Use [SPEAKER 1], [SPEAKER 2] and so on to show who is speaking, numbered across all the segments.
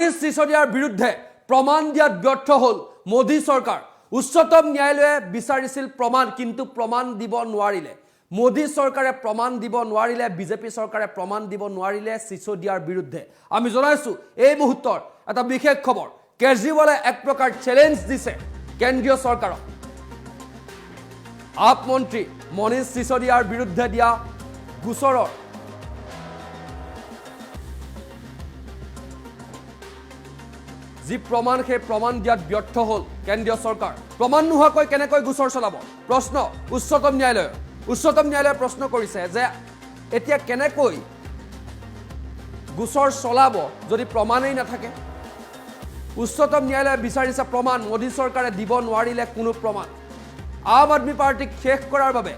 [SPEAKER 1] মনীষ সিসোদিয়াৰ বিৰুদ্ধে প্ৰমাণ দিয়াত ব্যৰ্থ হল মোদী চৰকাৰ। উচ্চতম ন্যায়ালয়ে বিচাৰিছিল প্ৰমাণ, কিন্তু প্ৰমাণ দিব নোৱাৰিলে। মোদী চৰকাৰে প্ৰমাণ দিব নোৱাৰিলে, বিজেপি চৰকাৰে প্ৰমাণ দিব নোৱাৰিলে সিসোদিয়াৰ বিৰুদ্ধে। আমি জনাইছো এই মুহূৰ্তৰ এটা বিশেষ খবৰ। কেজৰিৱালে এক প্ৰকাৰ চ্যালেঞ্জ দিছে কেন্দ্ৰীয় চৰকাৰক। আপ মন্ত্ৰী মনীষ সিসোদিয়াৰ বিৰুদ্ধে দিয়া গোচৰৰ যি প্ৰমাণ, সেই প্ৰমাণ দিয়াত ব্যৰ্থ হল কেন্দ্ৰীয় চৰকাৰ। প্ৰমাণ নোহোৱাকৈ কেনেকৈ গোচৰ চলাব প্ৰশ্ন উচ্চতম ন্যায়ালয়ে। উচ্চতম ন্যায়ালয়ে প্ৰশ্ন কৰিছে যে এতিয়া কেনেকৈ গোচৰ চলাব যদি প্ৰমাণেই নাথাকে। উচ্চতম ন্যায়ালয়ে বিচাৰিছে প্ৰমাণ, মোদী চৰকাৰে দিব নোৱাৰিলে কোনো প্ৰমাণ। আম আদমি পাৰ্টিক শেষ কৰাৰ বাবে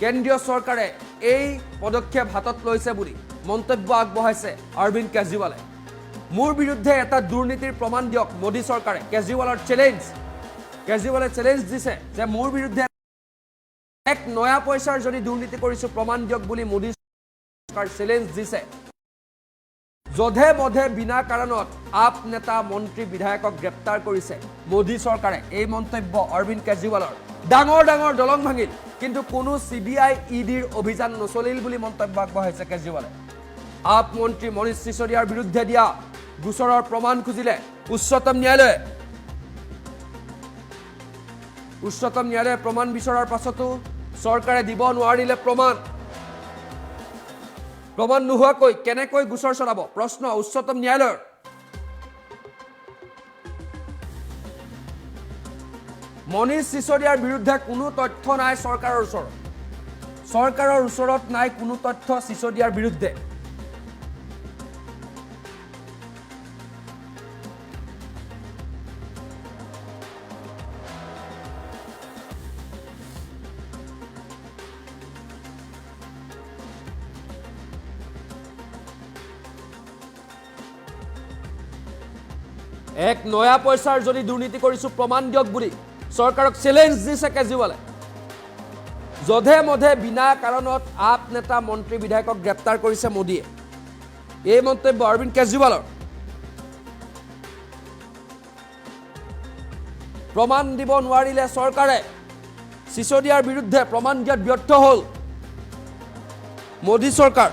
[SPEAKER 1] কেন্দ্ৰীয় চৰকাৰে এই পদক্ষেপ হাতত লৈছে বুলি মন্তব্য আগবঢ়াইছে অৰবিন্দ কেজৰিৱালে। মোৰ বিৰুদ্ধে এটা দুৰ্নীতিৰ প্ৰমাণ দিয়ক মোদী চৰকাৰে, কেজৰিৱালৰ চ্যালেঞ্জ। কেজৰিৱালে চ্যালেঞ্জ দিছে যে মোৰ বিৰুদ্ধে এক নয়া পইচাৰ যদি দুৰ্নীতি কৰিছো প্ৰমাণ দিয়ক বুলি মোদী চৰকাৰ চ্যালেঞ্জ দিছে। যধে মধে বিনা কাৰণত আপ নেতা মন্ত্ৰী বিধায়কক গ্ৰেপ্তাৰ কৰিছে মোদী চৰকাৰে। এই মন্তব্য অৰবিন্দ কেজৰিৱালৰ। ডাঙৰ ডাঙৰ দলং ভাঙিল, কিন্তু কোনো CBI EDৰ অভিযান নচলিল বুলি মন্তব্য আগবঢ়াইছে কেজৰিৱালে। আপ মন্ত্ৰী মনীষ সিসোদিয়াৰ বিৰুদ্ধে দিয়া গোচৰৰ প্ৰমাণ খুজিলে উচ্চতম ন্যায়ালয়ে। উচ্চতম ন্যায়ালয়ে প্ৰমাণ বিচৰাৰ পাছতো চৰকাৰে দিব নোৱাৰিলে প্ৰমাণ। প্ৰমাণ নোহোৱাকৈ কেনেকৈ গোচৰ চলাব প্ৰশ্ন উচ্চতম ন্যায়ালয়ৰ। মনীষ সিসোদিয়াৰ বিৰুদ্ধে কোনো তথ্য নাই চৰকাৰৰ ওচৰত। চৰকাৰৰ ওচৰত নাই কোনো তথ্য সিসোদিয়াৰ বিৰুদ্ধে। এক নয়া পইচাৰ যদি দুৰ্নীতি কৰিছো প্ৰমাণ দিয়ক বুলি চৰকাৰক চ্যালেঞ্জ দিছে কেজৰিৱালে। যধে মধে বিনা কাৰণত আপ নেতা মন্ত্ৰী বিধায়কক গ্ৰেপ্তাৰ কৰিছে মোদীয়ে। এই মন্তব্য অৰবিন্দ কেজৰিৱালৰ। প্ৰমাণ দিব নোৱাৰিলে চৰকাৰে সিসোদিয়াৰ বিৰুদ্ধে প্ৰমাণ দিয়াত ব্যৰ্থ হল মোদী চৰকাৰ।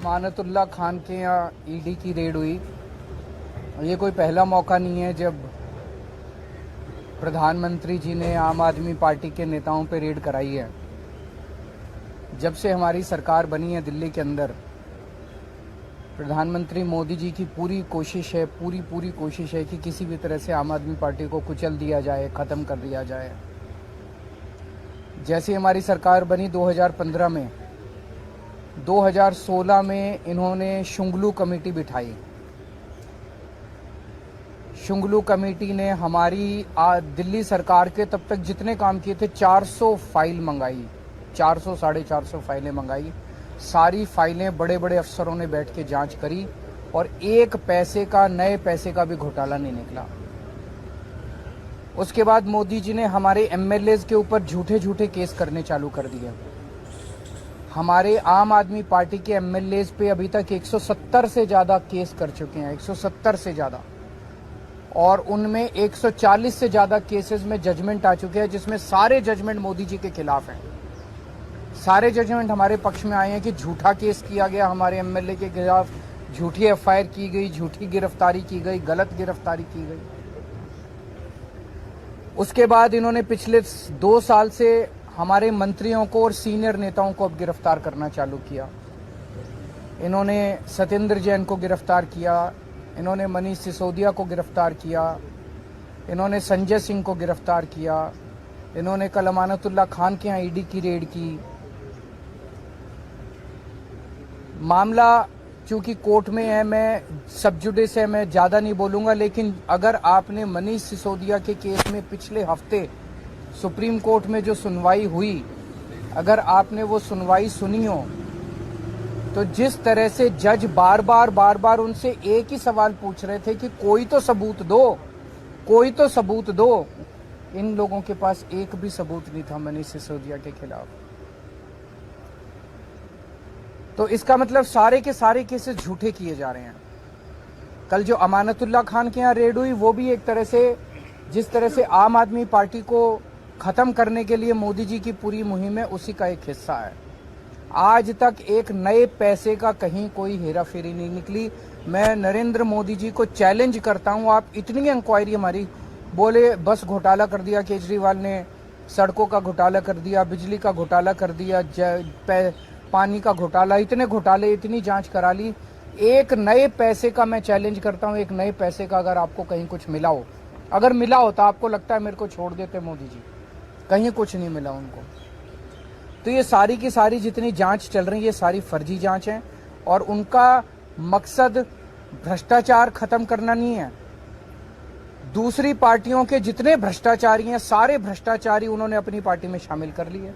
[SPEAKER 2] अमानतुल्लाह खान के यहाँ ईडी की रेड हुई। ये कोई पहला मौका नहीं है जब प्रधानमंत्री जी ने आम आदमी पार्टी के नेताओं पे रेड कराई है। जब से हमारी सरकार बनी है दिल्ली के अंदर, प्रधानमंत्री मोदी जी की पूरी कोशिश है, पूरी कोशिश है कि किसी भी तरह से आम आदमी पार्टी को कुचल दिया जाए, ख़त्म कर दिया जाए। जैसे हमारी सरकार बनी 2015 में, 2016 में इन्होंने शुंगलू कमेटी बिठाई। शुंगलू कमेटी ने हमारी दिल्ली सरकार के तब तक जितने काम किए थे 400 फाइल मंगाई, 400 साढ़े 400 फाइलें मंगाई। सारी फाइलें बड़े बड़े अफसरों ने बैठ के जांच करी और एक पैसे का, नए पैसे का भी घोटाला नहीं निकला। उसके बाद मोदी जी ने हमारे MLAs के ऊपर झूठे झूठे केस करने चालू कर दिए। हमारे आम आदमी पार्टी के MLAs पे अभी तक 170 से ज़्यादा केस कर चुके हैं, 170 से ज़्यादा, और उनमें 140 से ज़्यादा केसेस में जजमेंट आ चुके हैं, जिसमें सारे जजमेंट मोदी जी के खिलाफ हैं। सारे जजमेंट हमारे पक्ष में आए हैं कि झूठा केस किया गया हमारे MLA के खिलाफ, झूठी FIR की गई, झूठी गिरफ्तारी की गई, गलत गिरफ्तारी की गई। उसके बाद इन्होंने पिछले 2 साल से हमारे मंत्रियों को और सीनियर नेताओं को अब गिरफ्तार करना चालू किया। इन्होंने सत्येंद्र जैन को गिरफ्तार किया, इन्होंने मनीष सिसोदिया को गिरफ्तार किया, इन्होंने संजय सिंह को गिरफ्तार किया, इन्होंने कल अमानतुल्लाह खान के यहाँ ईडी की रेड की। मामला चूंकि कोर्ट में है, मैं सब जुडिस है, मैं ज़्यादा नहीं बोलूँगा, लेकिन अगर आपने मनीष सिसोदिया के केस में पिछले हफ्ते सुप्रीम कोर्ट में जो सुनवाई हुई, अगर आपने वो सुनवाई सुनी हो तो जिस तरह से जज बार बार उनसे एक ही सवाल पूछ रहे थे कि कोई तो सबूत दो, कोई तो सबूत दो। इन लोगों के पास एक भी सबूत नहीं था मनीष सिसोदिया के खिलाफ। तो इसका मतलब सारे के सारे केसेस झूठे किए जा रहे हैं। कल जो अमानतुल्लाह खान के यहाँ रेड हुई, वो भी एक तरह से, जिस तरह से आम आदमी पार्टी को खत्म करने के लिए मोदी जी की पूरी मुहिम है, उसी का एक हिस्सा है। आज तक एक नए पैसे का कहीं कोई हेरा फेरी नहीं निकली। मैं नरेंद्र मोदी जी को चैलेंज करता हूं, आप इतनी इंक्वायरी हमारी, बोले बस घोटाला कर दिया केजरीवाल ने, सड़कों का घोटाला कर दिया, बिजली का घोटाला कर दिया, पानी का घोटाला, इतने घोटाले, इतनी जांच करा ली। एक नए पैसे का मैं चैलेंज करता हूं, एक नए पैसे का अगर आपको कहीं कुछ मिला हो, अगर मिला हो तो आपको लगता है मेरे को छोड़ देते मोदी जी, कहीं कुछ नहीं मिला उनको। तो ये सारी की सारी जितनी जांच चल रही है, ये सारी फर्जी जांच है और उनका मकसद भ्रष्टाचार खत्म करना नहीं है। दूसरी पार्टियों के जितने भ्रष्टाचारी हैं, सारे भ्रष्टाचारी उन्होंने अपनी पार्टी में शामिल कर लिए।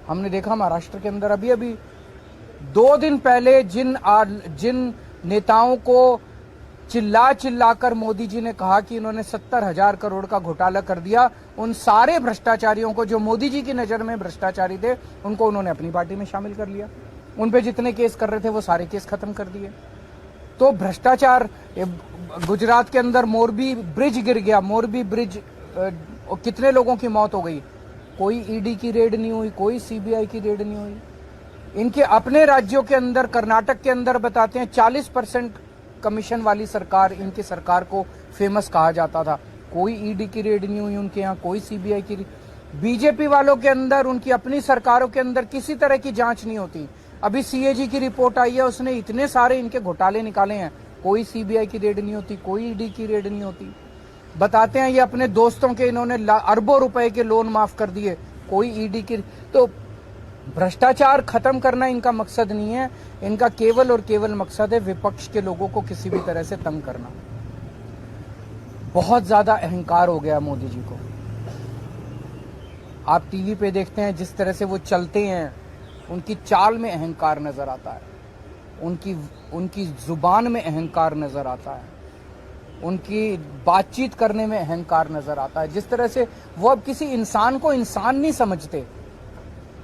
[SPEAKER 2] हमने देखा महाराष्ट्र के अंदर अभी 2 दिन पहले जिन नेताओं को चिल्ला कर मोदी जी ने कहा कि इन्होंने 70,000 करोड़ का घोटाला कर दिया, उन सारे भ्रष्टाचारियों को, जो मोदी जी की नजर में भ्रष्टाचारी थे, उनको उन्होंने अपनी पार्टी में शामिल कर लिया। उन पे जितने केस कर रहे थे वो सारे केस खत्म कर दिए। तो भ्रष्टाचार, गुजरात के अंदर मोरबी ब्रिज गिर गया, मोरबी ब्रिज, कितने लोगों की मौत हो गई, कोई ईडी की रेड नहीं हुई, कोई सीबीआई की रेड नहीं हुई। इनके अपने राज्यों के अंदर, कर्नाटक के अंदर बताते हैं 40% कमीशन वाली सरकार, इनकी सरकार को फेमस कहा जाता था, कोई ईडी की रेड नहीं हुई उनके यहाँ, कोई सीबीआई की। बीजेपी वालों के अंदर, उनकी अपनी सरकारों के अंदर किसी तरह की जांच नहीं होती। अभी सीएजी की रिपोर्ट आई है, उसने इतने सारे इनके घोटाले निकाले हैं, कोई सीबीआई की रेड नहीं होती, कोई ईडी की रेड नहीं होती। बताते हैं ये अपने दोस्तों के इन्होंने अरबों रुपए के लोन माफ कर दिए, कोई ईडी की। तो भ्रष्टाचार खत्म करना इनका मकसद नहीं है, इनका केवल और केवल मकसद है विपक्ष के लोगों को किसी भी तरह से तंग करना। बहुत ज्यादा अहंकार हो गया मोदी जी को। आप टीवी पे देखते हैं जिस तरह से वो चलते हैं, उनकी चाल में अहंकार नजर आता है, उनकी जुबान में अहंकार नजर आता है, उनकी बातचीत करने में अहंकार नजर आता है। जिस तरह से वो अब किसी इंसान को इंसान नहीं समझते।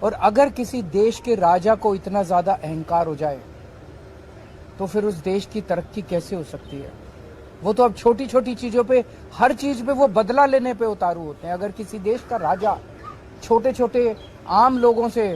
[SPEAKER 2] और अगर किसी देश के राजा को इतना ज्यादा अहंकार हो जाए तो फिर उस देश की तरक्की कैसे हो सकती है। वो तो अब छोटी छोटी चीजों पे, हर चीज पे वो बदला लेने पे उतारू होते हैं। अगर किसी देश का राजा छोटे छोटे आम लोगों से